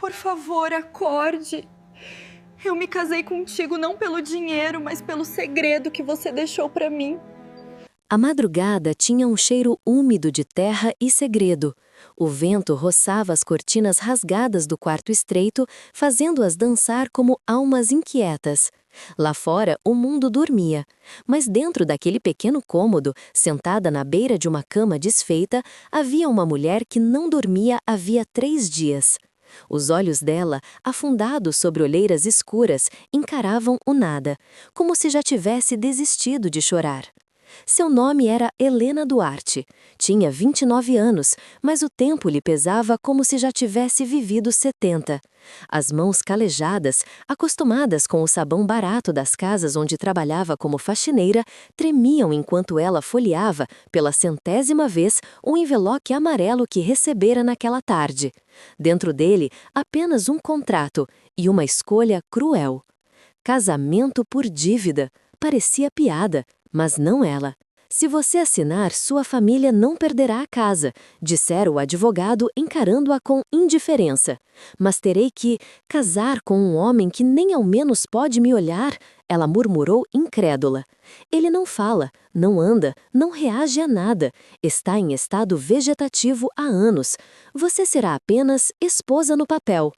Por favor, acorde. Eu me casei contigo não pelo dinheiro, mas pelo segredo que você deixou para mim. A madrugada tinha um cheiro úmido de terra e segredo. O vento roçava as cortinas rasgadas do quarto estreito, fazendo-as dançar como almas inquietas. Lá fora, o mundo dormia. Mas dentro daquele pequeno cômodo, sentada na beira de uma cama desfeita, havia uma mulher que não dormia havia 3 dias. Os olhos dela, afundados sobre olheiras escuras, encaravam o nada, como se já tivesse desistido de chorar. Seu nome era Helena Duarte. Tinha 29 anos, mas o tempo lhe pesava como se já tivesse vivido 70. As mãos calejadas, acostumadas com o sabão barato das casas onde trabalhava como faxineira, tremiam enquanto ela folheava, pela 100ª vez, o envelope amarelo que recebera naquela tarde. Dentro dele, apenas um contrato e uma escolha cruel. Casamento por dívida. Parecia piada, mas não ela. Se você assinar, sua família não perderá a casa, dissera o advogado encarando-a com indiferença. Mas terei que casar com um homem que nem ao menos pode me olhar, ela murmurou incrédula. Ele não fala, não anda, não reage a nada. Está em estado vegetativo há anos. Você será apenas esposa no papel.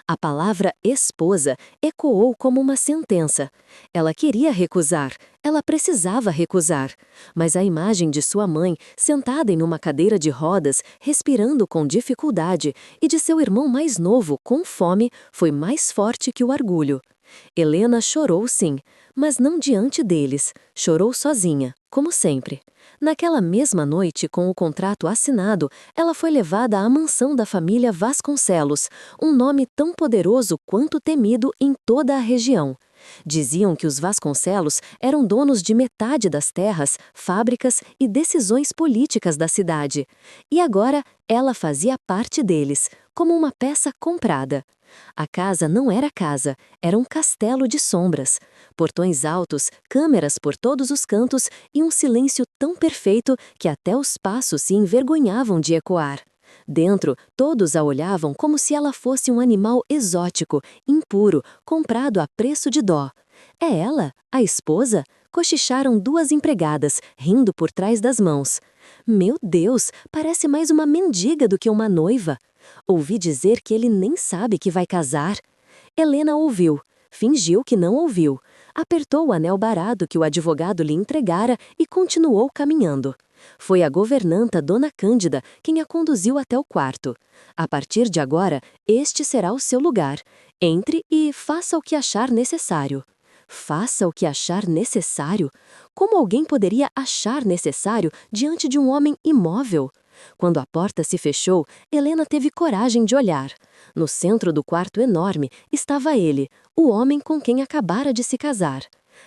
A palavra esposa ecoou como uma sentença. Ela queria recusar, ela precisava recusar. Mas a imagem de sua mãe, sentada em uma cadeira de rodas, respirando com dificuldade, e de seu irmão mais novo, com fome, foi mais forte que o orgulho. Helena chorou sim, mas não diante deles. Chorou sozinha, como sempre. Naquela mesma noite, com o contrato assinado, ela foi levada à mansão da família Vasconcelos, um nome tão poderoso quanto temido em toda a região. Diziam que os Vasconcelos eram donos de metade das terras, fábricas e decisões políticas da cidade. E agora ela fazia parte deles, como uma peça comprada. A casa não era casa, era um castelo de sombras. Portões altos, câmeras por todos os cantos e um silêncio tão perfeito que até os passos se envergonhavam de ecoar. Dentro, todos a olhavam como se ela fosse um animal exótico, impuro, comprado a preço de dó. É ela, a esposa? Cochicharam 2 empregadas, rindo por trás das mãos. Meu Deus, parece mais uma mendiga do que uma noiva. Ouvi dizer que ele nem sabe que vai casar. Helena ouviu, fingiu que não ouviu. Apertou o anel barado que o advogado lhe entregara e continuou caminhando. Foi a governanta Dona Cândida quem a conduziu até o quarto. A partir de agora, este será o seu lugar. Entre e faça o que achar necessário. Faça o que achar necessário? Como alguém poderia achar necessário diante de um homem imóvel? Quando a porta se fechou, Helena teve coragem de olhar. No centro do quarto enorme estava ele, o homem com quem acabara de se casar.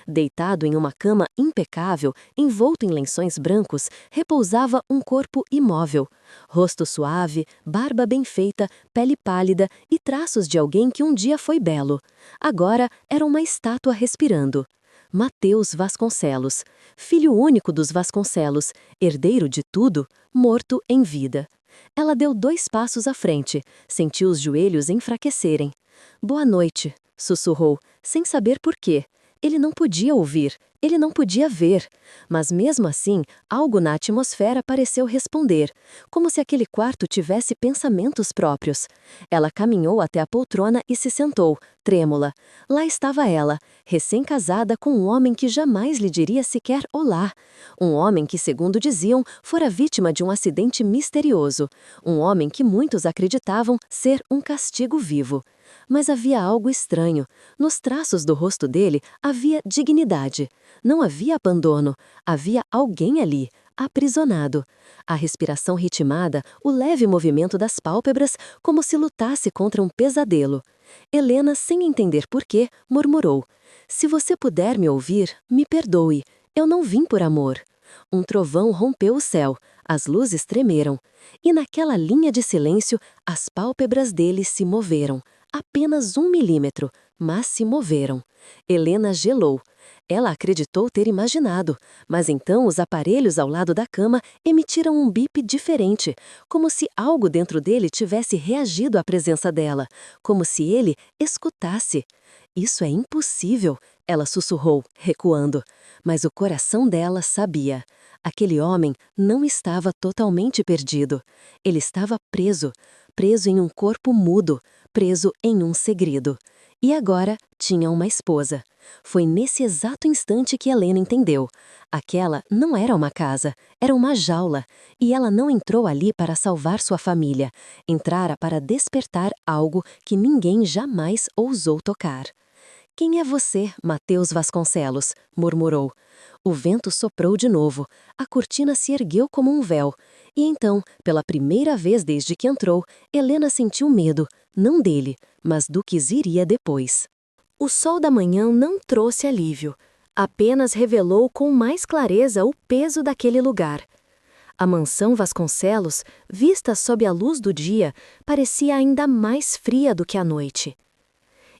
Deitado em uma cama impecável, envolto em lençóis brancos, repousava um corpo imóvel. Rosto suave, barba bem feita, pele pálida e traços de alguém que um dia foi belo. Agora era uma estátua respirando. Mateus Vasconcelos, filho único dos Vasconcelos, herdeiro de tudo, morto em vida. Ela deu 2 passos à frente, sentiu os joelhos enfraquecerem. Boa noite, sussurrou, sem saber por quê. Ele não podia ouvir, ele não podia ver. Mas mesmo assim, algo na atmosfera pareceu responder, como se aquele quarto tivesse pensamentos próprios. Ela caminhou até a poltrona e se sentou, trêmula. Lá estava ela, recém-casada com um homem que jamais lhe diria sequer olá. Um homem que, segundo diziam, fora vítima de um acidente misterioso. Um homem que muitos acreditavam ser um castigo vivo. Mas havia algo estranho. Nos traços do rosto dele havia dignidade. Não havia abandono. Havia alguém ali, aprisionado. A respiração ritmada, o leve movimento das pálpebras, como se lutasse contra um pesadelo. Helena, sem entender porquê, murmurou: "Se você puder me ouvir, me perdoe. Eu não vim por amor." Um trovão rompeu o céu, as luzes tremeram. E naquela linha de silêncio, as pálpebras dele se moveram. apenas 1 milímetro, mas se moveram. Helena gelou. Ela acreditou ter imaginado, mas então os aparelhos ao lado da cama emitiram um bip diferente, como se algo dentro dele tivesse reagido à presença dela, como se ele escutasse. Isso é impossível, ela sussurrou, recuando. Mas o coração dela sabia. Aquele homem não estava totalmente perdido. Ele estava preso, preso em um corpo mudo, preso em um segredo. E agora tinha uma esposa. Foi nesse exato instante que Helena entendeu. Aquela não era uma casa, era uma jaula. E ela não entrou ali para salvar sua família. Entrara para despertar algo que ninguém jamais ousou tocar. "Quem é você, Mateus Vasconcelos?", murmurou. O vento soprou de novo. A cortina se ergueu como um véu. E então, pela primeira vez desde que entrou, Helena sentiu medo, não dele, mas do que viria depois. O sol da manhã não trouxe alívio. Apenas revelou com mais clareza o peso daquele lugar. A mansão Vasconcelos, vista sob a luz do dia, parecia ainda mais fria do que a noite.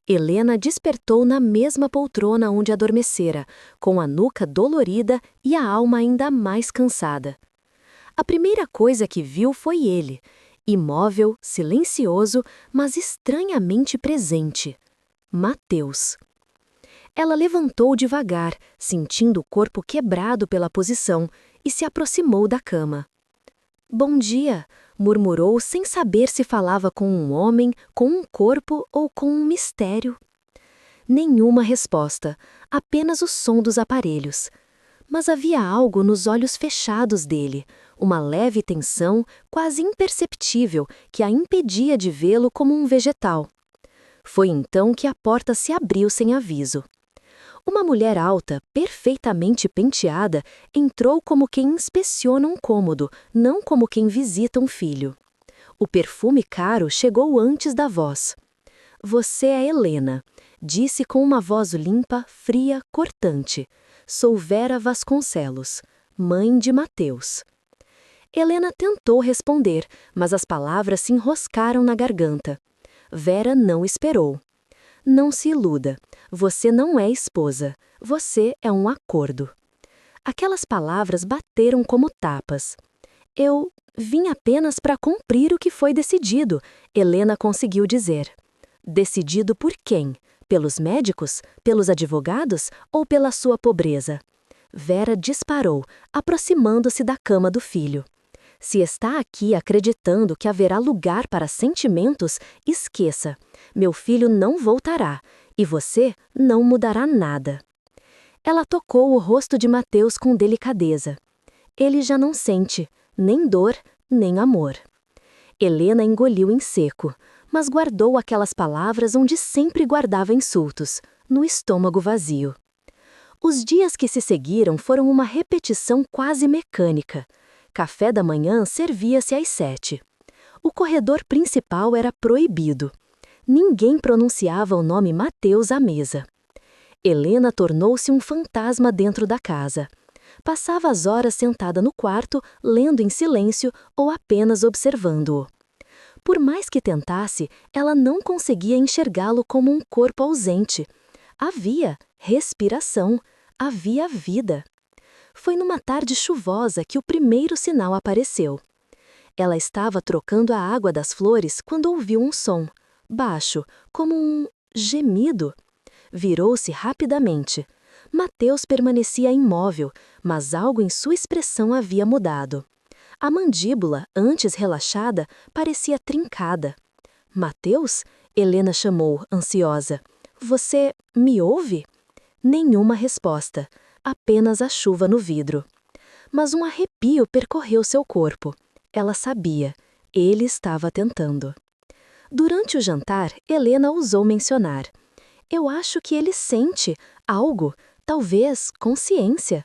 Helena despertou na mesma poltrona onde adormecera, com a nuca dolorida e a alma ainda mais cansada. A primeira coisa que viu foi ele, imóvel, silencioso, mas estranhamente presente. Mateus. Ela levantou devagar, sentindo o corpo quebrado pela posição, e se aproximou da cama. "Bom dia", murmurou sem saber se falava com um homem, com um corpo ou com um mistério. Nenhuma resposta, apenas o som dos aparelhos. Mas havia algo nos olhos fechados dele, uma leve tensão, quase imperceptível, que a impedia de vê-lo como um vegetal. Foi então que a porta se abriu sem aviso. Uma mulher alta, perfeitamente penteada, entrou como quem inspeciona um cômodo, não como quem visita um filho. O perfume caro chegou antes da voz. "Você é Helena", disse com uma voz limpa, fria, cortante. "Sou Vera Vasconcelos, mãe de Mateus." Helena tentou responder, mas as palavras se enroscaram na garganta. Vera não esperou. "Não se iluda. Você não é esposa. Você é um acordo." Aquelas palavras bateram como tapas. "Eu vim apenas para cumprir o que foi decidido", Helena conseguiu dizer. "Decidido por quem? Pelos médicos? Pelos advogados? Ou pela sua pobreza?" Vera disparou, aproximando-se da cama do filho. "Se está aqui acreditando que haverá lugar para sentimentos, esqueça. Meu filho não voltará, e você não mudará nada." Ela tocou o rosto de Mateus com delicadeza. Ele já não sente nem dor, nem amor. Helena engoliu em seco, mas guardou aquelas palavras onde sempre guardava insultos, no estômago vazio. Os dias que se seguiram foram uma repetição quase mecânica. Café da manhã servia-se às 7. O corredor principal era proibido. Ninguém pronunciava o nome Mateus à mesa. Helena tornou-se um fantasma dentro da casa. Passava as horas sentada no quarto, lendo em silêncio ou apenas observando-o. Por mais que tentasse, ela não conseguia enxergá-lo como um corpo ausente. Havia respiração, havia vida. Foi numa tarde chuvosa que o primeiro sinal apareceu. Ela estava trocando a água das flores quando ouviu um som, baixo, como um gemido. Virou-se rapidamente. Mateus permanecia imóvel, mas algo em sua expressão havia mudado. A mandíbula, antes relaxada, parecia trincada. "Mateus?", Helena chamou, ansiosa. "Você me ouve?" Nenhuma resposta, apenas a chuva no vidro. Mas um arrepio percorreu seu corpo. Ela sabia, ele estava tentando. Durante o jantar, Helena ousou mencionar: "Eu acho que ele sente algo, talvez consciência."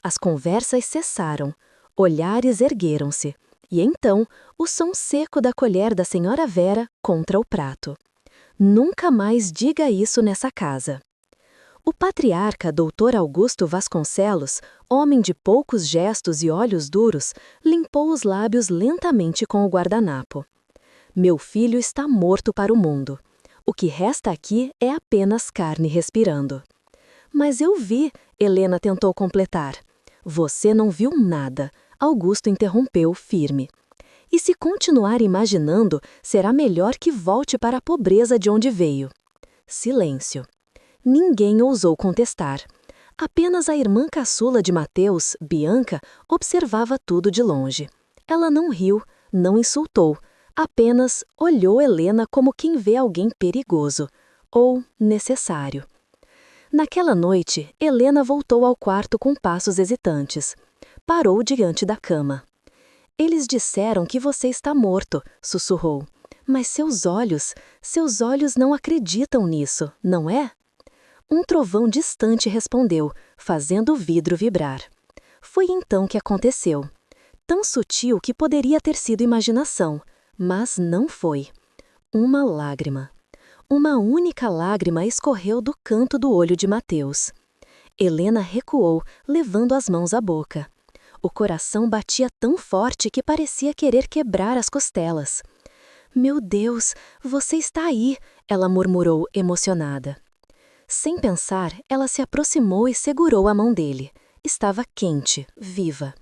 As conversas cessaram, olhares ergueram-se, e então o som seco da colher da senhora Vera contra o prato. "Nunca mais diga isso nessa casa." O patriarca Dr. Augusto Vasconcelos, homem de poucos gestos e olhos duros, limpou os lábios lentamente com o guardanapo. "Meu filho está morto para o mundo. O que resta aqui é apenas carne respirando. Mas eu vi, Helena tentou completar. Você não viu nada, Augusto interrompeu firme. E se continuar imaginando, será melhor que volte para a pobreza de onde veio. Silêncio. Ninguém ousou contestar. Apenas a irmã caçula de Mateus, Bianca, observava tudo de longe. Ela não riu, não insultou, apenas olhou Helena como quem vê alguém perigoso, ou necessário. Naquela noite, Helena voltou ao quarto com passos hesitantes. Parou diante da cama. Eles disseram que você está morto, sussurrou. Mas seus olhos não acreditam nisso, não é? Um trovão distante respondeu, fazendo o vidro vibrar. Foi então que aconteceu. Tão sutil que poderia ter sido imaginação, mas não foi. Uma lágrima. Uma única lágrima escorreu do canto do olho de Mateus. Helena recuou, levando as mãos à boca. O coração batia tão forte que parecia querer quebrar as costelas. Meu Deus, você está aí, ela murmurou emocionada. Sem pensar, ela se aproximou e segurou a mão dele. Estava quente, viva.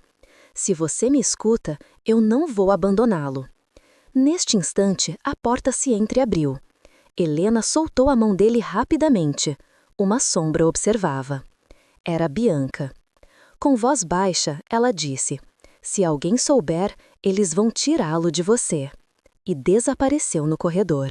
Se você me escuta, eu não vou abandoná-lo. Neste instante, a porta se entreabriu. Helena soltou a mão dele rapidamente. Uma sombra observava. Era Bianca. Com voz baixa, ela disse: se alguém souber, eles vão tirá-lo de você. E desapareceu no corredor.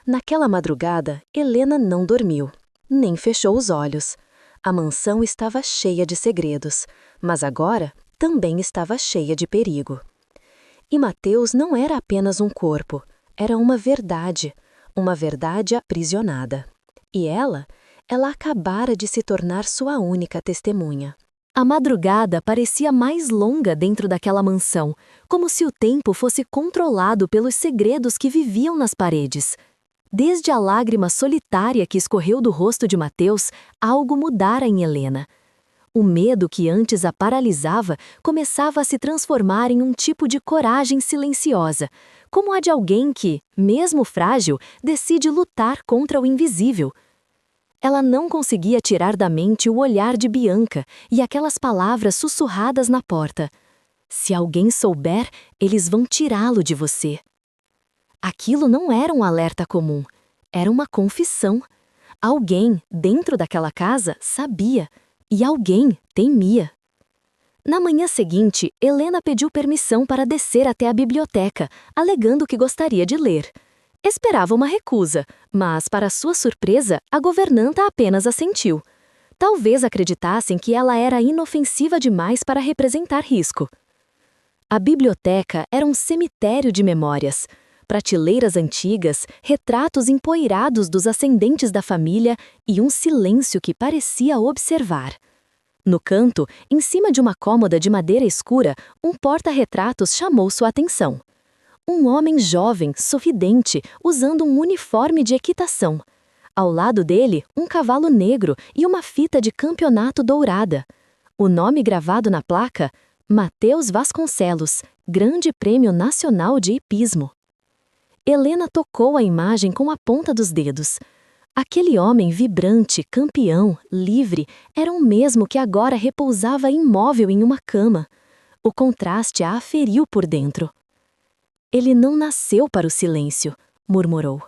Naquela madrugada, Helena não dormiu, nem fechou os olhos. A mansão estava cheia de segredos, mas agora também estava cheia de perigo. E Mateus não era apenas um corpo, era uma verdade aprisionada. E ela acabara de se tornar sua única testemunha. A madrugada parecia mais longa dentro daquela mansão, como se o tempo fosse controlado pelos segredos que viviam nas paredes. Desde a lágrima solitária que escorreu do rosto de Mateus, algo mudara em Helena. O medo que antes a paralisava começava a se transformar em um tipo de coragem silenciosa, como a de alguém que, mesmo frágil, decide lutar contra o invisível. Ela não conseguia tirar da mente o olhar de Bianca e aquelas palavras sussurradas na porta. Se alguém souber, eles vão tirá-lo de você. Aquilo não era um alerta comum, era uma confissão. Alguém, dentro daquela casa, sabia, e alguém temia. Na manhã seguinte, Helena pediu permissão para descer até a biblioteca, alegando que gostaria de ler. Esperava uma recusa, mas, para sua surpresa, a governanta apenas assentiu. Talvez acreditassem que ela era inofensiva demais para representar risco. A biblioteca era um cemitério de memórias. Prateleiras antigas, retratos empoeirados dos ascendentes da família e um silêncio que parecia observar. No canto, em cima de uma cômoda de madeira escura, um porta-retratos chamou sua atenção. Um homem jovem, sorridente, usando um uniforme de equitação. Ao lado dele, um cavalo negro e uma fita de campeonato dourada. O nome gravado na placa: Mateus Vasconcelos, Grande Prêmio Nacional de Hipismo. Helena tocou a imagem com a ponta dos dedos. Aquele homem vibrante, campeão, livre, era o mesmo que agora repousava imóvel em uma cama. O contraste a aferiu por dentro. Ele não nasceu para o silêncio, murmurou.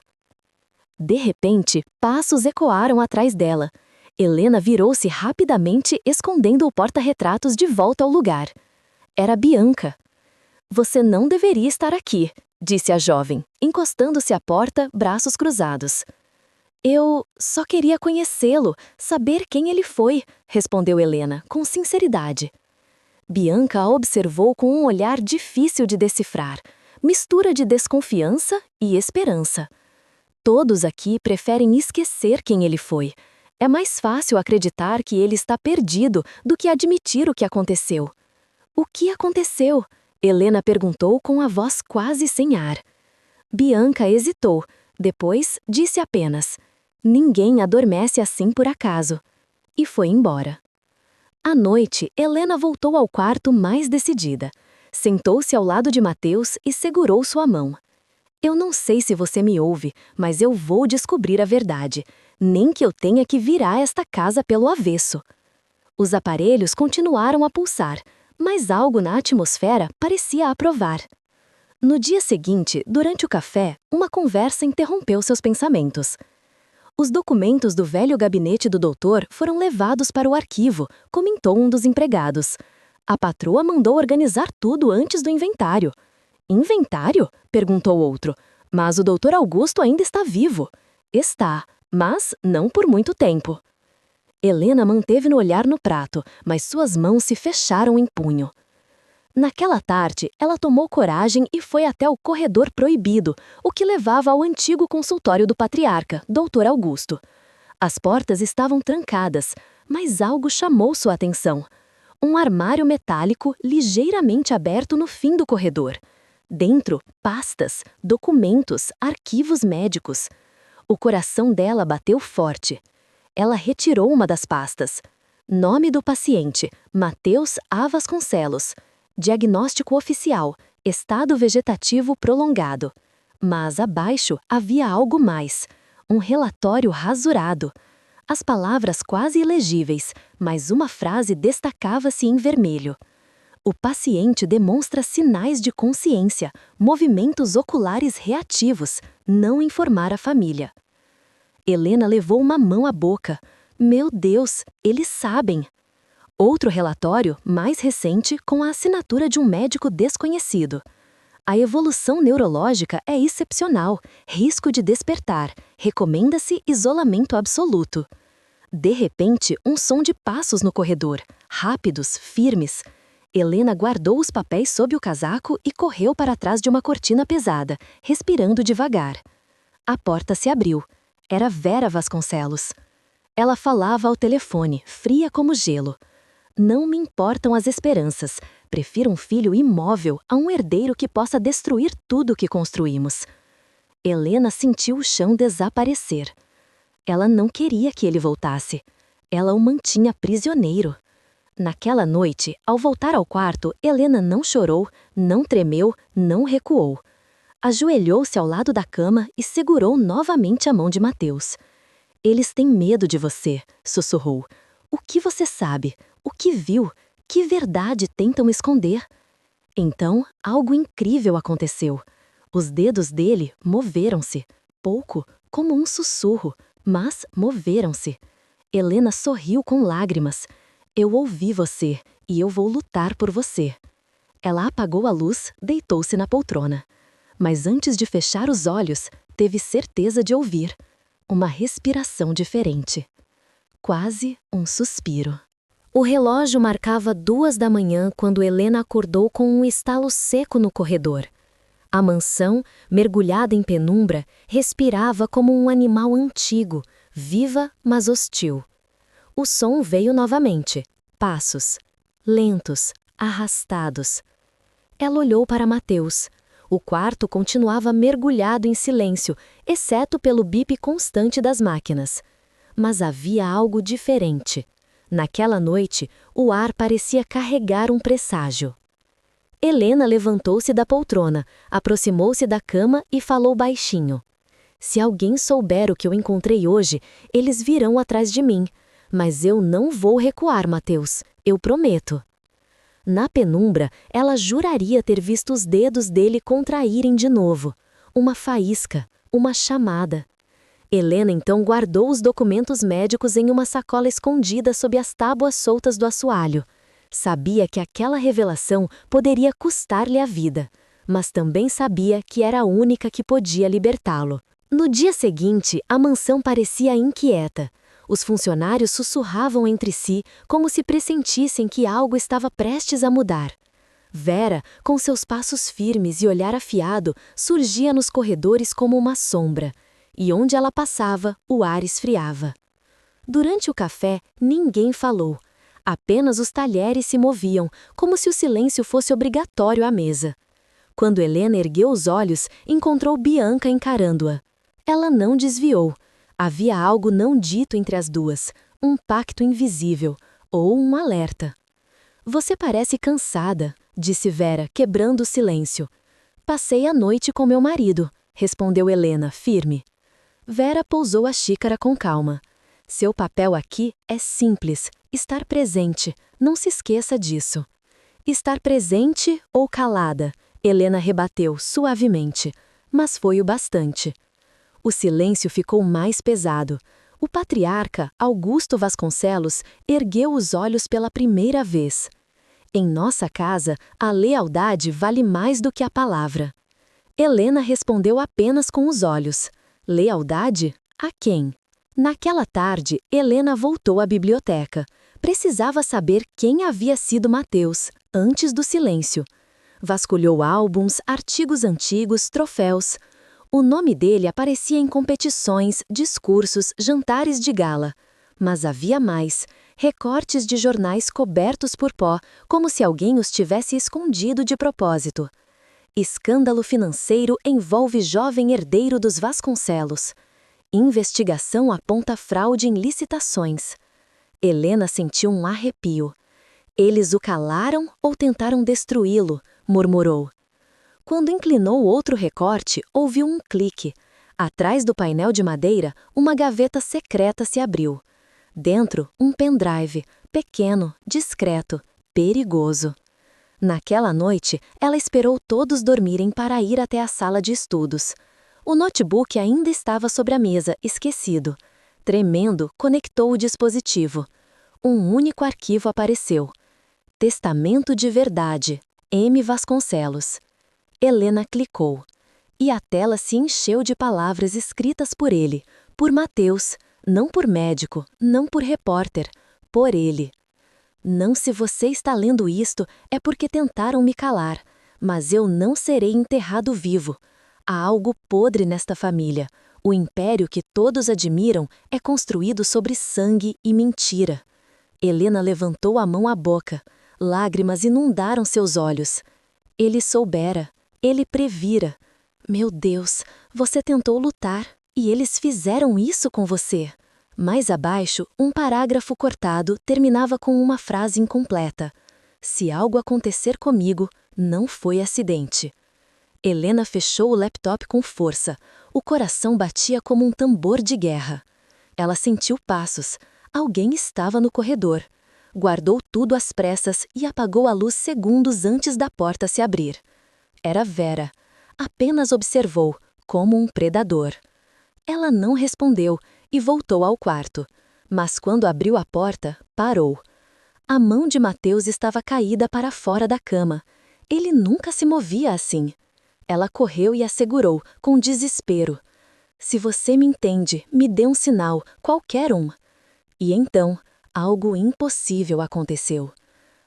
De repente, passos ecoaram atrás dela. Helena virou-se rapidamente, escondendo o porta-retratos de volta ao lugar. Era Bianca. Você não deveria estar aqui, disse a jovem, encostando-se à porta, braços cruzados. Eu só queria conhecê-lo, saber quem ele foi, respondeu Helena, com sinceridade. Bianca a observou com um olhar difícil de decifrar, mistura de desconfiança e esperança. Todos aqui preferem esquecer quem ele foi. É mais fácil acreditar que ele está perdido do que admitir o que aconteceu. O que aconteceu? Helena perguntou com a voz quase sem ar. Bianca hesitou, depois disse apenas: ninguém adormece assim por acaso. E foi embora. À noite, Helena voltou ao quarto mais decidida. Sentou-se ao lado de Mateus e segurou sua mão. Eu não sei se você me ouve, mas eu vou descobrir a verdade, nem que eu tenha que virar esta casa pelo avesso. Os aparelhos continuaram a pulsar, mas algo na atmosfera parecia aprovar. No dia seguinte, durante o café, uma conversa interrompeu seus pensamentos. Os documentos do velho gabinete do doutor foram levados para o arquivo, comentou um dos empregados. A patroa mandou organizar tudo antes do inventário. Inventário? Perguntou outro. Mas o doutor Augusto ainda está vivo. Está, mas não por muito tempo. Helena manteve no olhar no prato, mas suas mãos se fecharam em punho. Naquela tarde, ela tomou coragem e foi até o corredor proibido, o que levava ao antigo consultório do patriarca, Dr. Augusto. As portas estavam trancadas, mas algo chamou sua atenção. Um armário metálico ligeiramente aberto no fim do corredor. Dentro, pastas, documentos, arquivos médicos. O coração dela bateu forte. Ela retirou uma das pastas. Nome do paciente, Matheus A. Vasconcelos. Diagnóstico oficial, estado vegetativo prolongado. Mas abaixo havia algo mais. Um relatório rasurado. As palavras quase ilegíveis, mas uma frase destacava-se em vermelho. O paciente demonstra sinais de consciência, movimentos oculares reativos, não informar a família. Helena levou uma mão à boca. Meu Deus, eles sabem! Outro relatório, mais recente, com a assinatura de um médico desconhecido. A evolução neurológica é excepcional, risco de despertar, recomenda-se isolamento absoluto. De repente, um som de passos no corredor, rápidos, firmes. Helena guardou os papéis sob o casaco e correu para trás de uma cortina pesada, respirando devagar. A porta se abriu. Era Vera Vasconcelos. Ela falava ao telefone, fria como gelo. Não me importam as esperanças. Prefiro um filho imóvel a um herdeiro que possa destruir tudo o que construímos. Helena sentiu o chão desaparecer. Ela não queria que ele voltasse. Ela o mantinha prisioneiro. Naquela noite, ao voltar ao quarto, Helena não chorou, não tremeu, não recuou. Ajoelhou-se ao lado da cama e segurou novamente a mão de Matheus. Eles têm medo de você, sussurrou. O que você sabe? O que viu? Que verdade tentam esconder? Então, algo incrível aconteceu. Os dedos dele moveram-se, pouco, como um sussurro, mas moveram-se. Helena sorriu com lágrimas. Eu ouvi você, e eu vou lutar por você. Ela apagou a luz, deitou-se na poltrona. Mas antes de fechar os olhos, teve certeza de ouvir. Uma respiração diferente. Quase um suspiro. O relógio marcava 2 da manhã quando Helena acordou com um estalo seco no corredor. A mansão, mergulhada em penumbra, respirava como um animal antigo, viva, mas hostil. O som veio novamente. Passos. Lentos, arrastados. Ela olhou para Matheus. O quarto continuava mergulhado em silêncio, exceto pelo bip constante das máquinas. Mas havia algo diferente. Naquela noite, o ar parecia carregar um presságio. Helena levantou-se da poltrona, aproximou-se da cama e falou baixinho. Se alguém souber o que eu encontrei hoje, eles virão atrás de mim. Mas eu não vou recuar, Matheus. Eu prometo. Na penumbra, ela juraria ter visto os dedos dele contraírem de novo. Uma faísca, uma chamada. Helena então guardou os documentos médicos em uma sacola escondida sob as tábuas soltas do assoalho. Sabia que aquela revelação poderia custar-lhe a vida, mas também sabia que era a única que podia libertá-lo. No dia seguinte, a mansão parecia inquieta. Os funcionários sussurravam entre si, como se pressentissem que algo estava prestes a mudar. Vera, com seus passos firmes e olhar afiado, surgia nos corredores como uma sombra, e onde ela passava, o ar esfriava. Durante o café, ninguém falou. Apenas os talheres se moviam, como se o silêncio fosse obrigatório à mesa. Quando Helena ergueu os olhos, encontrou Bianca encarando-a. Ela não desviou. Havia algo não dito entre as duas, um pacto invisível, ou um alerta. Você parece cansada, disse Vera, quebrando o silêncio. Passei a noite com meu marido. respondeu Helena, firme. Vera pousou a xícara com calma. Seu papel aqui é simples, estar presente, não se esqueça disso. Estar presente ou calada, Helena rebateu suavemente, mas foi o bastante. O silêncio ficou mais pesado. O patriarca, Augusto Vasconcelos, ergueu os olhos pela primeira vez. Em nossa casa, a lealdade vale mais do que a palavra. Helena respondeu apenas com os olhos. Lealdade? A quem? Naquela tarde, Helena voltou à biblioteca. Precisava saber quem havia sido Mateus, antes do silêncio. Vasculhou álbuns, artigos antigos, troféus. O nome dele aparecia em competições, discursos, jantares de gala. Mas havia mais. Recortes de jornais cobertos por pó, como se alguém os tivesse escondido de propósito. Escândalo financeiro envolve jovem herdeiro dos Vasconcelos. Investigação aponta fraude em licitações. Helena sentiu um arrepio. Eles o calaram ou tentaram destruí-lo, murmurou. Quando inclinou outro recorte, ouviu um clique. Atrás do painel de madeira, uma gaveta secreta se abriu. Dentro, um pendrive, pequeno, discreto, perigoso. Naquela noite, ela esperou todos dormirem para ir até a sala de estudos. O notebook ainda estava sobre a mesa, esquecido. Tremendo, conectou o dispositivo. Um único arquivo apareceu. Testamento de verdade, M. Vasconcelos. Helena clicou. E a tela se encheu de palavras escritas por ele, por Mateus, não por médico, não por repórter, por ele. Não, se você está lendo isto, é porque tentaram me calar, mas eu não serei enterrado vivo. Há algo podre nesta família. O império que todos admiram é construído sobre sangue e mentira. Helena levantou a mão à boca. Lágrimas inundaram seus olhos. Ele soubera. Ele previra. Meu Deus, você tentou lutar, e eles fizeram isso com você. Mais abaixo, um parágrafo cortado terminava com uma frase incompleta. Se algo acontecer comigo, não foi acidente. Helena fechou o laptop com força. O coração batia como um tambor de guerra. Ela sentiu passos. Alguém estava no corredor. Guardou tudo às pressas e apagou a luz segundos antes da porta se abrir. Era Vera. Apenas observou, como um predador. Ela não respondeu e voltou ao quarto. Mas quando abriu a porta, parou. A mão de Mateus estava caída para fora da cama. Ele nunca se movia assim. Ela correu e a segurou, com desespero. Se você me entende, me dê um sinal, qualquer um. E então, algo impossível aconteceu.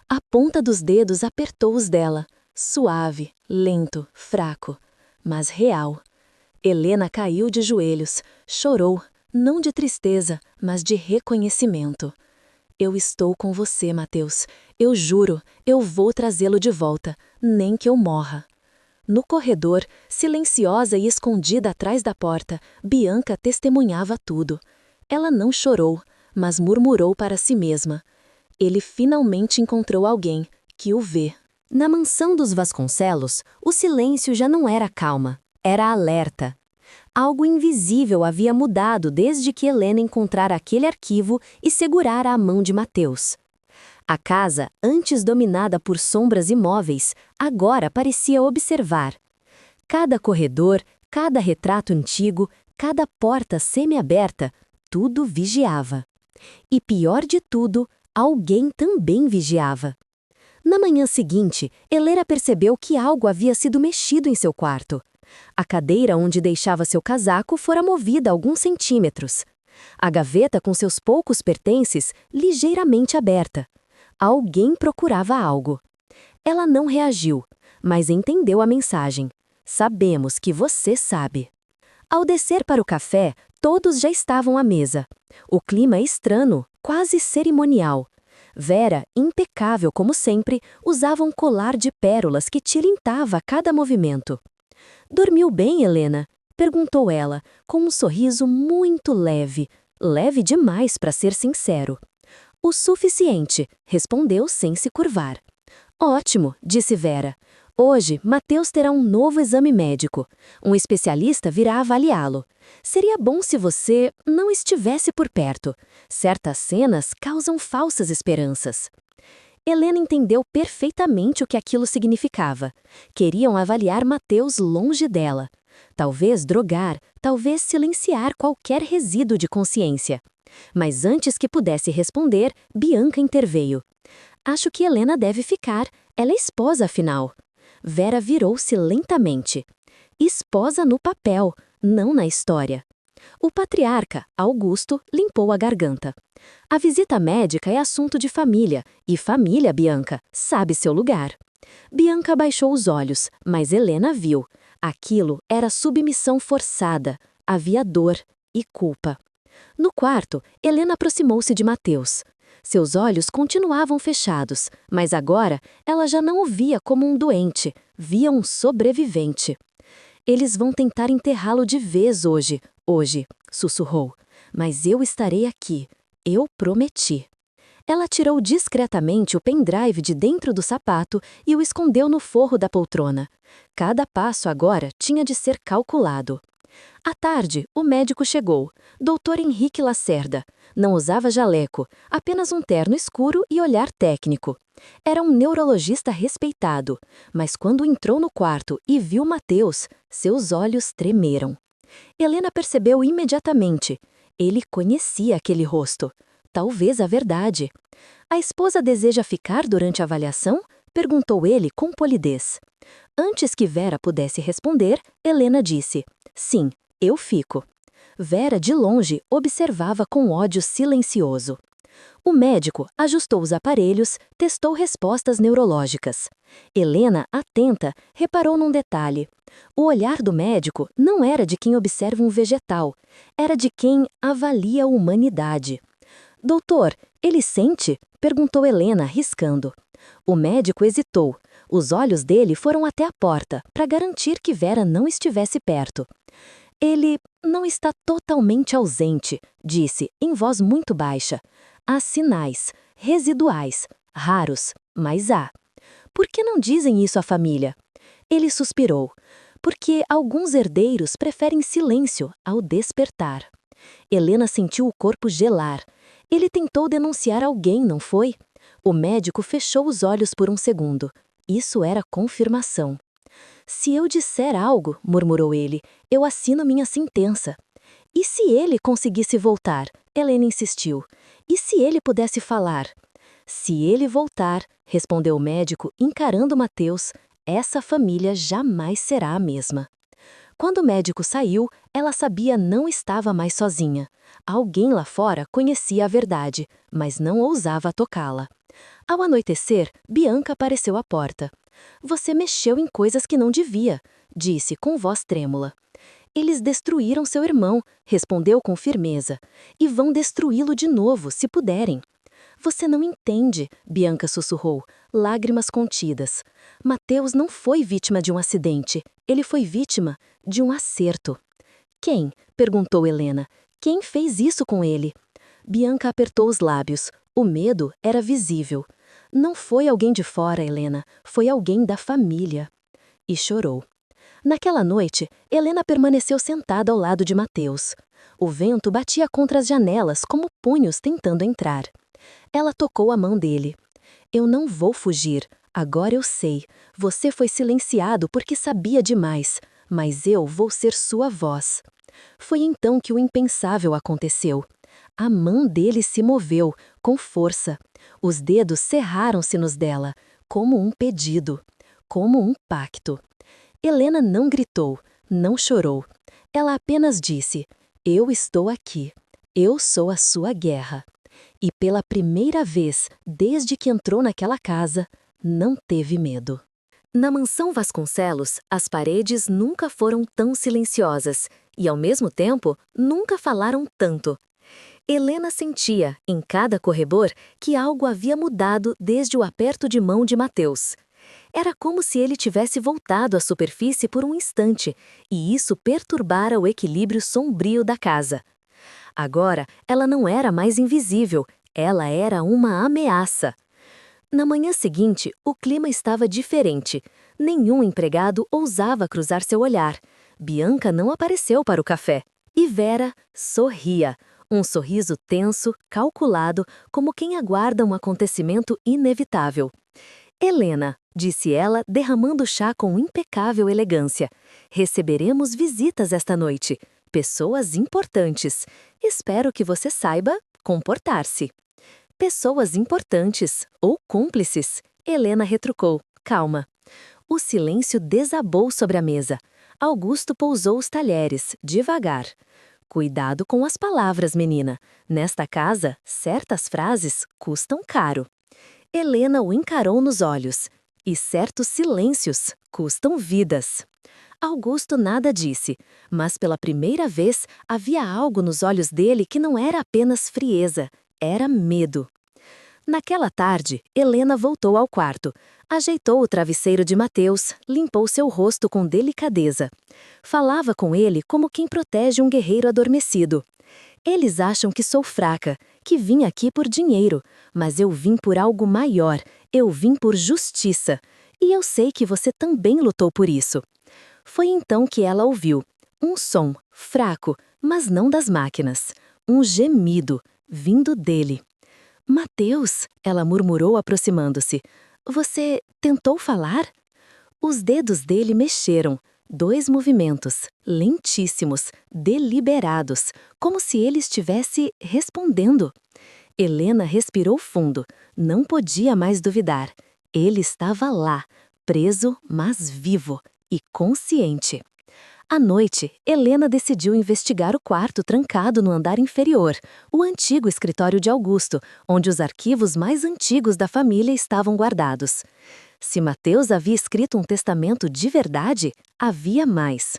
A ponta dos dedos apertou os dela. Suave, lento, fraco, mas real. Helena caiu de joelhos, chorou, não de tristeza, mas de reconhecimento. Eu estou com você, Mateus. Eu juro, eu vou trazê-lo de volta, nem que eu morra. No corredor, silenciosa e escondida atrás da porta, Bianca testemunhava tudo. Ela não chorou, mas murmurou para si mesma. Ele finalmente encontrou alguém que o vê. Na mansão dos Vasconcelos, o silêncio já não era calma, era alerta. Algo invisível havia mudado desde que Helena encontrara aquele arquivo e segurara a mão de Mateus. A casa, antes dominada por sombras imóveis, agora parecia observar. Cada corredor, cada retrato antigo, cada porta semiaberta, tudo vigiava. E pior de tudo, alguém também vigiava. Na manhã seguinte, Helena percebeu que algo havia sido mexido em seu quarto. A cadeira onde deixava seu casaco fora movida alguns centímetros. A gaveta com seus poucos pertences, ligeiramente aberta. Alguém procurava algo. Ela não reagiu, mas entendeu a mensagem. Sabemos que você sabe. Ao descer para o café, todos já estavam à mesa. O clima estranho, quase cerimonial. Vera, impecável como sempre, usava um colar de pérolas que tilintava a cada movimento. Dormiu bem, Helena? Perguntou ela, com um sorriso muito leve. Leve demais, para ser sincero. O suficiente, respondeu sem se curvar. Ótimo, disse Vera. Hoje, Mateus terá um novo exame médico. Um especialista virá avaliá-lo. Seria bom se você não estivesse por perto. Certas cenas causam falsas esperanças. Helena entendeu perfeitamente o que aquilo significava. Queriam avaliar Mateus longe dela. Talvez drogar, talvez silenciar qualquer resíduo de consciência. Mas antes que pudesse responder, Bianca interveio. Acho que Helena deve ficar. Ela é esposa, afinal. Vera virou-se lentamente. Esposa no papel, não na história. O patriarca, Augusto, limpou a garganta. A visita médica é assunto de família, e família, Bianca, sabe seu lugar. Bianca baixou os olhos, mas Helena viu. Aquilo era submissão forçada, havia dor e culpa. No quarto, Helena aproximou-se de Mateus. Seus olhos continuavam fechados, mas agora ela já não o via como um doente, via um sobrevivente. Eles vão tentar enterrá-lo de vez hoje, sussurrou. Mas eu estarei aqui, eu prometi. Ela tirou discretamente o pendrive de dentro do sapato e o escondeu no forro da poltrona. Cada passo agora tinha de ser calculado. À tarde, o médico chegou, Dr. Henrique Lacerda. Não usava jaleco, apenas um terno escuro e olhar técnico. Era um neurologista respeitado, mas quando entrou no quarto e viu Mateus, seus olhos tremeram. Helena percebeu imediatamente. Ele conhecia aquele rosto. Talvez a verdade. A esposa deseja ficar durante a avaliação? Perguntou ele com polidez. Antes que Vera pudesse responder, Helena disse: sim, eu fico. Vera, de longe, observava com ódio silencioso. O médico ajustou os aparelhos, testou respostas neurológicas. Helena, atenta, reparou num detalhe. O olhar do médico não era de quem observa um vegetal, era de quem avalia a humanidade. Doutor, ele sente? Perguntou Helena, riscando. O médico hesitou. Os olhos dele foram até a porta, para garantir que Vera não estivesse perto. Ele não está totalmente ausente, disse, em voz muito baixa. Há sinais, residuais, raros, mas há. Por que não dizem isso à família? Ele suspirou. Porque alguns herdeiros preferem silêncio ao despertar. Helena sentiu o corpo gelar. Ele tentou denunciar alguém, não foi? O médico fechou os olhos por um segundo. Isso era confirmação. Se eu disser algo, murmurou ele, eu assino minha sentença. E se ele conseguisse voltar? Helena insistiu. E se ele pudesse falar? Se ele voltar, respondeu o médico, encarando Mateus, essa família jamais será a mesma. Quando o médico saiu, ela sabia não estava mais sozinha. Alguém lá fora conhecia a verdade, mas não ousava tocá-la. Ao anoitecer, Bianca apareceu à porta. Você mexeu em coisas que não devia, disse com voz trêmula. Eles destruíram seu irmão, respondeu com firmeza, e vão destruí-lo de novo, se puderem. Você não entende, Bianca sussurrou, lágrimas contidas. Mateus não foi vítima de um acidente, ele foi vítima de um acerto. Quem? Perguntou Helena. Quem fez isso com ele? Bianca apertou os lábios. O medo era visível. Não foi alguém de fora, Helena, foi alguém da família. E chorou. Naquela noite, Helena permaneceu sentada ao lado de Mateus. O vento batia contra as janelas como punhos tentando entrar. Ela tocou a mão dele. Eu não vou fugir. Agora eu sei. Você foi silenciado porque sabia demais. Mas eu vou ser sua voz. Foi então que o impensável aconteceu. A mão dele se moveu, com força. Os dedos cerraram-se nos dela, como um pedido, como um pacto. Helena não gritou, não chorou. Ela apenas disse, eu estou aqui. Eu sou a sua guerra. E pela primeira vez, desde que entrou naquela casa, não teve medo. Na mansão Vasconcelos, as paredes nunca foram tão silenciosas e, ao mesmo tempo, nunca falaram tanto. Helena sentia, em cada corredor, que algo havia mudado desde o aperto de mão de Mateus. Era como se ele tivesse voltado à superfície por um instante, e isso perturbara o equilíbrio sombrio da casa. Agora, ela não era mais invisível, ela era uma ameaça. Na manhã seguinte, o clima estava diferente. Nenhum empregado ousava cruzar seu olhar. Bianca não apareceu para o café. E Vera sorria. Um sorriso tenso, calculado, como quem aguarda um acontecimento inevitável. Helena, disse ela, derramando chá com impecável elegância. Receberemos visitas esta noite. Pessoas importantes. Espero que você saiba comportar-se. Pessoas importantes ou cúmplices, Helena retrucou, calma. O silêncio desabou sobre a mesa. Augusto pousou os talheres, devagar. Cuidado com as palavras, menina. Nesta casa, certas frases custam caro. Helena o encarou nos olhos. E certos silêncios custam vidas. Augusto nada disse, mas pela primeira vez havia algo nos olhos dele que não era apenas frieza, era medo. Naquela tarde, Helena voltou ao quarto. Ajeitou o travesseiro de Mateus, limpou seu rosto com delicadeza. Falava com ele como quem protege um guerreiro adormecido. Eles acham que sou fraca, que vim aqui por dinheiro, mas eu vim por algo maior, eu vim por justiça. E eu sei que você também lutou por isso. Foi então que ela ouviu. Um som, fraco, mas não das máquinas. Um gemido, vindo dele. Mateus, ela murmurou aproximando-se. Você tentou falar? Os dedos dele mexeram. 2 movimentos, lentíssimos, deliberados, como se ele estivesse respondendo. Helena respirou fundo. Não podia mais duvidar. Ele estava lá, preso, mas vivo e consciente. À noite, Helena decidiu investigar o quarto trancado no andar inferior, o antigo escritório de Augusto, onde os arquivos mais antigos da família estavam guardados. Se Mateus havia escrito um testamento de verdade, havia mais.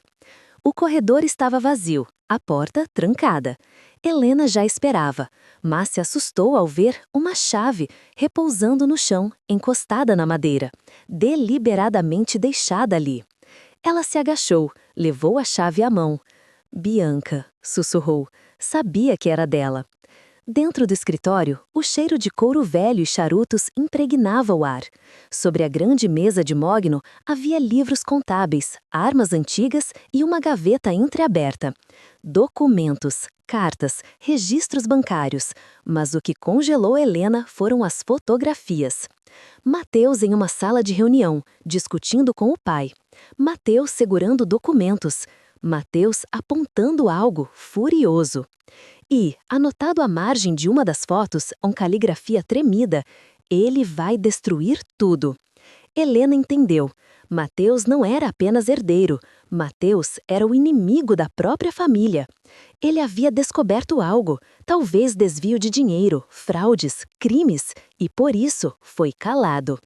O corredor estava vazio, a porta trancada. Helena já esperava, mas se assustou ao ver uma chave repousando no chão, encostada na madeira, deliberadamente deixada ali. Ela se agachou, levou a chave à mão. Bianca, sussurrou, sabia que era dela. Dentro do escritório, o cheiro de couro velho e charutos impregnava o ar. Sobre a grande mesa de mogno havia livros contábeis, armas antigas e uma gaveta entreaberta. Documentos, cartas, registros bancários. Mas o que congelou Helena foram as fotografias. Mateus em uma sala de reunião, discutindo com o pai. Mateus segurando documentos. Mateus apontando algo, furioso. E, anotado à margem de uma das fotos, com caligrafia tremida, ele vai destruir tudo. Helena entendeu. Mateus não era apenas herdeiro. Mateus era o inimigo da própria família. Ele havia descoberto algo, talvez desvio de dinheiro, fraudes, crimes, e por isso foi calado.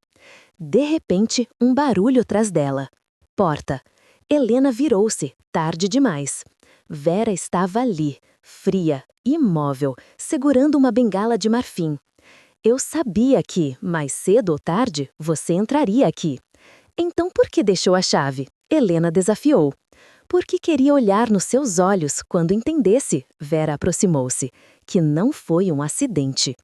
De repente, um barulho atrás dela. Porta. Helena virou-se, tarde demais. Vera estava ali, fria, imóvel, segurando uma bengala de marfim. Eu sabia que, mais cedo ou tarde, você entraria aqui. Então por que deixou a chave? Helena desafiou. Porque queria olhar nos seus olhos quando entendesse, Vera aproximou-se, que não foi um acidente.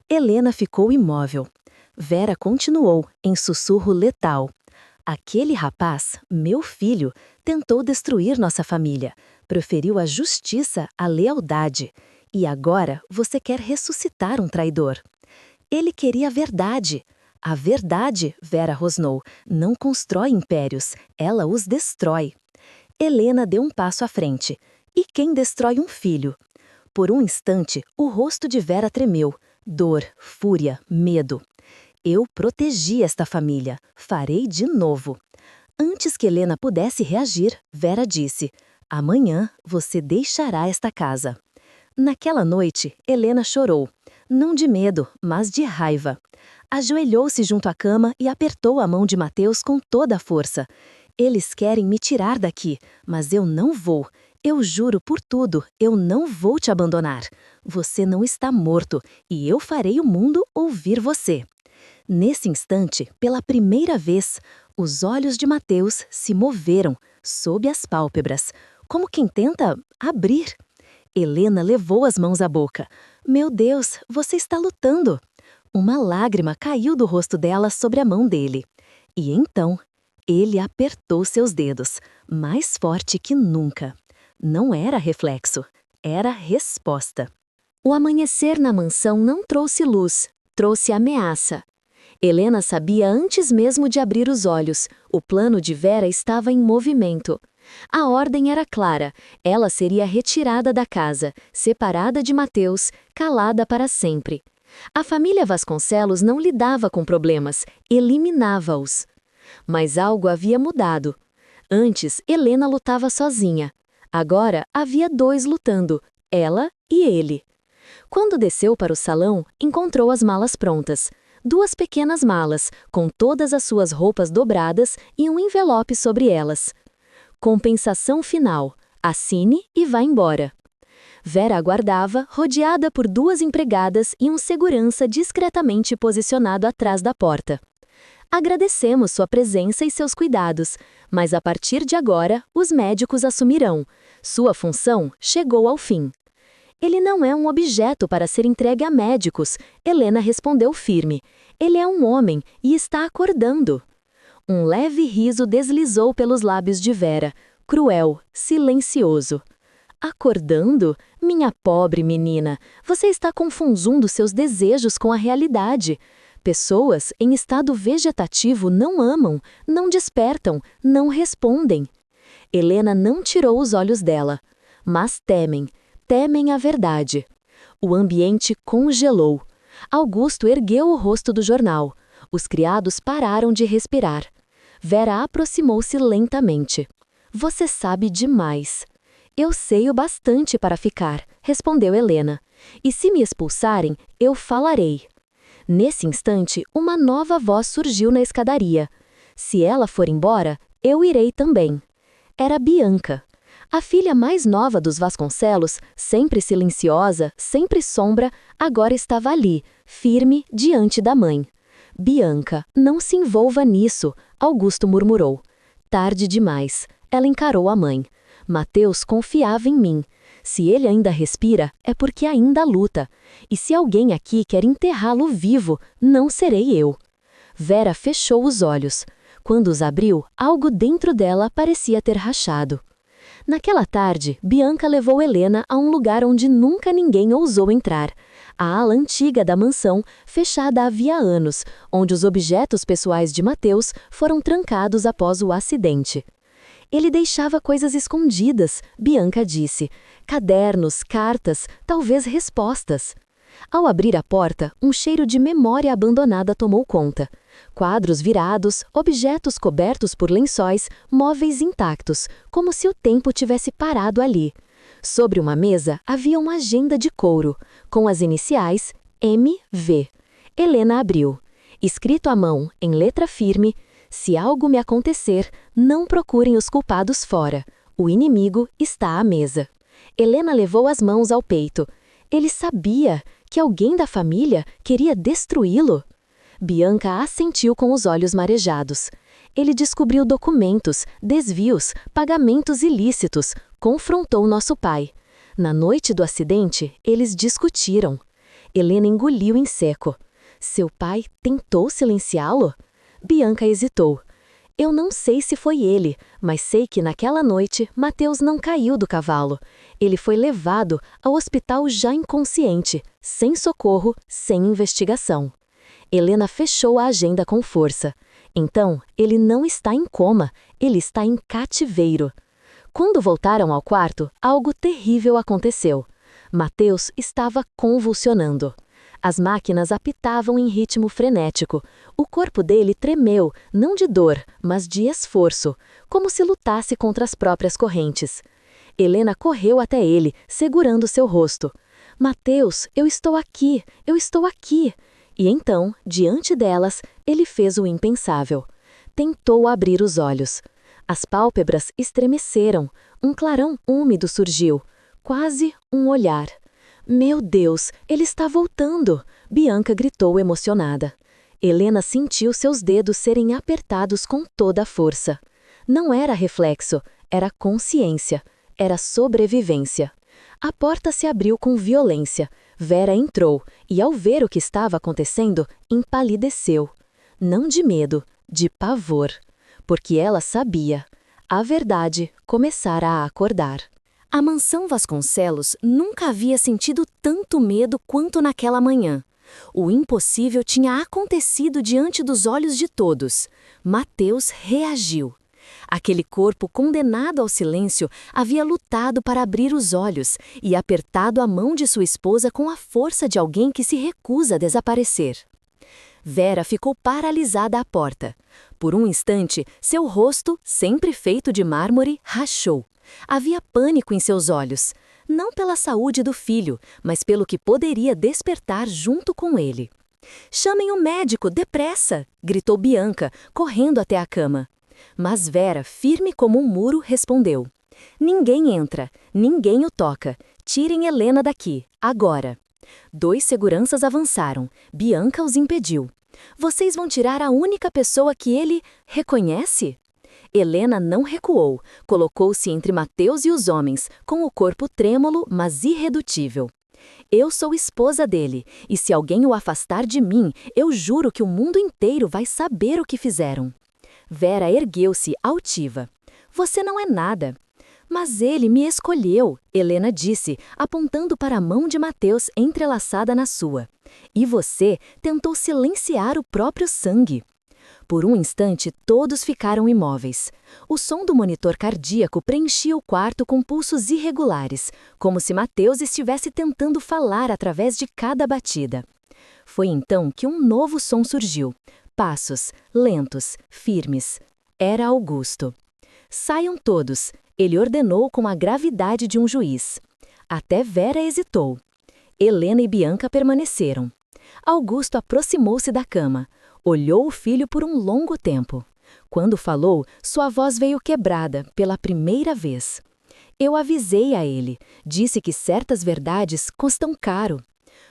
Helena ficou imóvel. Vera continuou, em sussurro letal. Aquele rapaz, meu filho, tentou destruir nossa família. Proferiu a justiça, a lealdade. E agora você quer ressuscitar um traidor. Ele queria a verdade. A verdade, Vera rosnou, não constrói impérios, ela os destrói. Helena deu um passo à frente. E quem destrói um filho? Por um instante, o rosto de Vera tremeu. Dor, fúria, medo. Eu protegi esta família. Farei de novo. Antes que Helena pudesse reagir, Vera disse: amanhã você deixará esta casa. Naquela noite, Helena chorou. Não de medo, mas de raiva. Ajoelhou-se junto à cama e apertou a mão de Mateus com toda a força. Eles querem me tirar daqui, mas eu não vou. Eu juro por tudo, eu não vou te abandonar. Você não está morto e eu farei o mundo ouvir você. Nesse instante, pela primeira vez, os olhos de Mateus se moveram, sob as pálpebras, como quem tenta abrir. Helena levou as mãos à boca. Meu Deus, você está lutando. Uma lágrima caiu do rosto dela sobre a mão dele. E então, ele apertou seus dedos, mais forte que nunca. Não era reflexo, era resposta. O amanhecer na mansão não trouxe luz, trouxe ameaça. Helena sabia antes mesmo de abrir os olhos, o plano de Vera estava em movimento. A ordem era clara, ela seria retirada da casa, separada de Mateus, calada para sempre. A família Vasconcelos não lidava com problemas, eliminava-os. Mas algo havia mudado. Antes, Helena lutava sozinha. Agora, havia dois lutando, ela e ele. Quando desceu para o salão, encontrou as malas prontas. 2 pequenas malas, com todas as suas roupas dobradas e um envelope sobre elas. Compensação final. Assine e vá embora. Vera aguardava, rodeada por 2 empregadas e um segurança discretamente posicionado atrás da porta. Agradecemos sua presença e seus cuidados, mas a partir de agora, os médicos assumirão. Sua função chegou ao fim. Ele não é um objeto para ser entregue a médicos, Helena respondeu firme. Ele é um homem e está acordando. Um leve riso deslizou pelos lábios de Vera, cruel, silencioso. Acordando? Minha pobre menina, você está confundindo seus desejos com a realidade. Pessoas em estado vegetativo não amam, não despertam, não respondem. Helena não tirou os olhos dela, mas temem a verdade. O ambiente congelou. Augusto ergueu o rosto do jornal. Os criados pararam de respirar. Vera aproximou-se lentamente. Você sabe demais. Eu sei o bastante para ficar, respondeu Helena. E se me expulsarem, eu falarei. Nesse instante, uma nova voz surgiu na escadaria. Se ela for embora, eu irei também. Era Bianca. A filha mais nova dos Vasconcelos, sempre silenciosa, sempre sombra, agora estava ali, firme, diante da mãe. Bianca, não se envolva nisso, Augusto murmurou. Tarde demais. Ela encarou a mãe. Mateus confiava em mim. Se ele ainda respira, é porque ainda luta. E se alguém aqui quer enterrá-lo vivo, não serei eu. Vera fechou os olhos. Quando os abriu, algo dentro dela parecia ter rachado. Naquela tarde, Bianca levou Helena a um lugar onde nunca ninguém ousou entrar. A ala antiga da mansão, fechada havia anos, onde os objetos pessoais de Mateus foram trancados após o acidente. Ele deixava coisas escondidas, Bianca disse. Cadernos, cartas, talvez respostas. Ao abrir a porta, um cheiro de memória abandonada tomou conta. Quadros virados, objetos cobertos por lençóis, móveis intactos, como se o tempo tivesse parado ali. Sobre uma mesa havia uma agenda de couro, com as iniciais MV. Helena abriu. Escrito à mão, em letra firme, se algo me acontecer, não procurem os culpados fora. O inimigo está à mesa. Helena levou as mãos ao peito. Ele sabia que alguém da família queria destruí-lo. Bianca assentiu com os olhos marejados. Ele descobriu documentos, desvios, pagamentos ilícitos, confrontou nosso pai. Na noite do acidente, eles discutiram. Helena engoliu em seco. Seu pai tentou silenciá-lo? Bianca hesitou. Eu não sei se foi ele, mas sei que naquela noite Mateus não caiu do cavalo. Ele foi levado ao hospital já inconsciente, sem socorro, sem investigação. Helena fechou a agenda com força. Então, ele não está em coma, ele está em cativeiro. Quando voltaram ao quarto, algo terrível aconteceu. Mateus estava convulsionando. As máquinas apitavam em ritmo frenético. O corpo dele tremeu, não de dor, mas de esforço, como se lutasse contra as próprias correntes. Helena correu até ele, segurando seu rosto. Mateus, eu estou aqui, eu estou aqui. E então, diante delas, ele fez o impensável. Tentou abrir os olhos. As pálpebras estremeceram. Um clarão úmido surgiu. Quase um olhar. Meu Deus, ele está voltando! Bianca gritou emocionada. Helena sentiu seus dedos serem apertados com toda a força. Não era reflexo, era consciência, era sobrevivência. A porta se abriu com violência. Vera entrou e, ao ver o que estava acontecendo, empalideceu. Não de medo, de pavor. Porque ela sabia. A verdade começara a acordar. A mansão Vasconcelos nunca havia sentido tanto medo quanto naquela manhã. O impossível tinha acontecido diante dos olhos de todos. Mateus reagiu. Aquele corpo condenado ao silêncio havia lutado para abrir os olhos e apertado a mão de sua esposa com a força de alguém que se recusa a desaparecer. Vera ficou paralisada à porta. Por um instante, seu rosto, sempre feito de mármore, rachou. Havia pânico em seus olhos, não pela saúde do filho, mas pelo que poderia despertar junto com ele. «Chamem o médico, depressa!» gritou Bianca, correndo até a cama. Mas Vera, firme como um muro, respondeu: «Ninguém entra, ninguém o toca. Tirem Helena daqui, agora!» 2 seguranças avançaram. Bianca os impediu. «Vocês vão tirar a única pessoa que ele reconhece?» Helena não recuou, colocou-se entre Mateus e os homens, com o corpo trêmulo, mas irredutível. «Eu sou esposa dele, e se alguém o afastar de mim, eu juro que o mundo inteiro vai saber o que fizeram.» Vera ergueu-se, altiva. «Você não é nada.» «Mas ele me escolheu», Helena disse, apontando para a mão de Mateus entrelaçada na sua. «E você tentou silenciar o próprio sangue.» Por um instante, todos ficaram imóveis. O som do monitor cardíaco preenchia o quarto com pulsos irregulares, como se Mateus estivesse tentando falar através de cada batida. Foi então que um novo som surgiu. Passos, lentos, firmes. Era Augusto. «Saiam todos», ele ordenou com a gravidade de um juiz. Até Vera hesitou. Helena e Bianca permaneceram. Augusto aproximou-se da cama. Olhou o filho por um longo tempo. Quando falou, sua voz veio quebrada, pela primeira vez. «Eu avisei a ele. Disse que certas verdades custam caro.»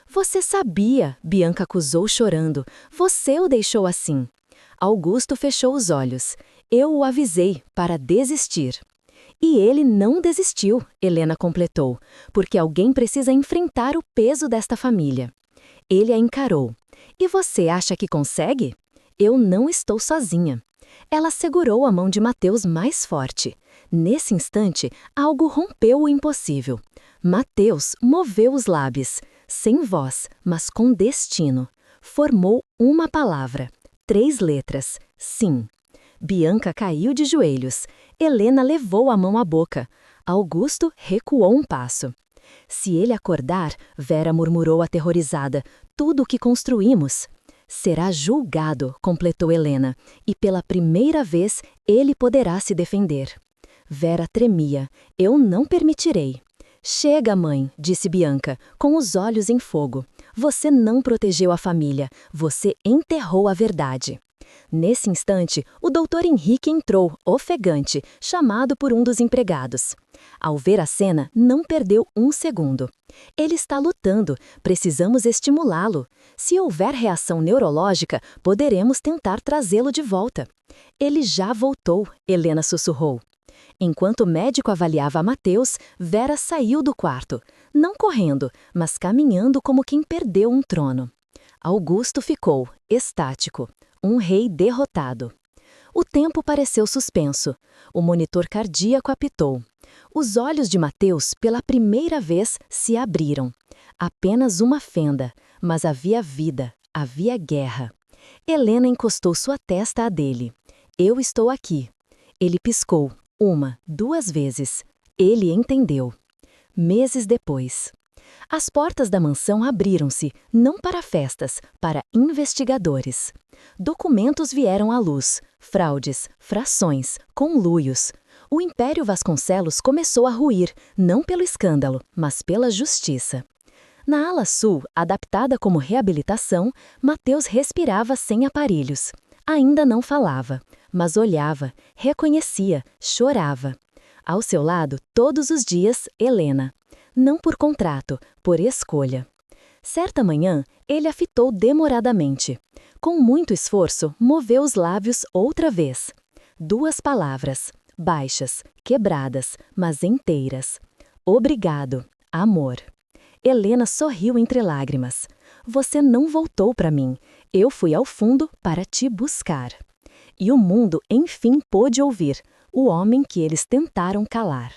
«Você sabia», Bianca acusou chorando. «Você o deixou assim.» Augusto fechou os olhos. «Eu o avisei para desistir.» «E ele não desistiu», Helena completou, «porque alguém precisa enfrentar o peso desta família.» Ele a encarou. «E você acha que consegue?» «Eu não estou sozinha.» Ela segurou a mão de Mateus mais forte. Nesse instante, algo rompeu o impossível. Mateus moveu os lábios, sem voz, mas com destino. Formou uma palavra, 3 letras, sim. Bianca caiu de joelhos. Helena levou a mão à boca. Augusto recuou um passo. «Se ele acordar», Vera murmurou aterrorizada, «tudo o que construímos.» «Será julgado», completou Helena, «e pela primeira vez ele poderá se defender.» Vera tremia. «Eu não permitirei.» «Chega, mãe», disse Bianca, com os olhos em fogo. «Você não protegeu a família, você enterrou a verdade.» Nesse instante, o doutor Henrique entrou, ofegante, chamado por um dos empregados. Ao ver a cena, não perdeu um segundo. «Ele está lutando, precisamos estimulá-lo. Se houver reação neurológica, poderemos tentar trazê-lo de volta.» «Ele já voltou», Helena sussurrou. Enquanto o médico avaliava a Mateus, Vera saiu do quarto, não correndo, mas caminhando como quem perdeu um trono. Augusto ficou, estático, um rei derrotado. O tempo pareceu suspenso. O monitor cardíaco apitou. Os olhos de Mateus, pela primeira vez, se abriram. Apenas uma fenda, mas havia vida, havia guerra. Helena encostou sua testa à dele. «Eu estou aqui.» Ele piscou, 1, 2 vezes. Ele entendeu. Meses depois. As portas da mansão abriram-se, não para festas, para investigadores. Documentos vieram à luz, fraudes, frações, conluios. O Império Vasconcelos começou a ruir, não pelo escândalo, mas pela justiça. Na ala sul, adaptada como reabilitação, Mateus respirava sem aparelhos. Ainda não falava, mas olhava, reconhecia, chorava. Ao seu lado, todos os dias, Helena. Não por contrato, por escolha. Certa manhã, ele a fitou demoradamente. Com muito esforço, moveu os lábios outra vez. 2 palavras, baixas, quebradas, mas inteiras. «Obrigado, amor.» Helena sorriu entre lágrimas. Você não voltou para mim. Eu fui ao fundo para te buscar. E o mundo, enfim, pôde ouvir o homem que eles tentaram calar.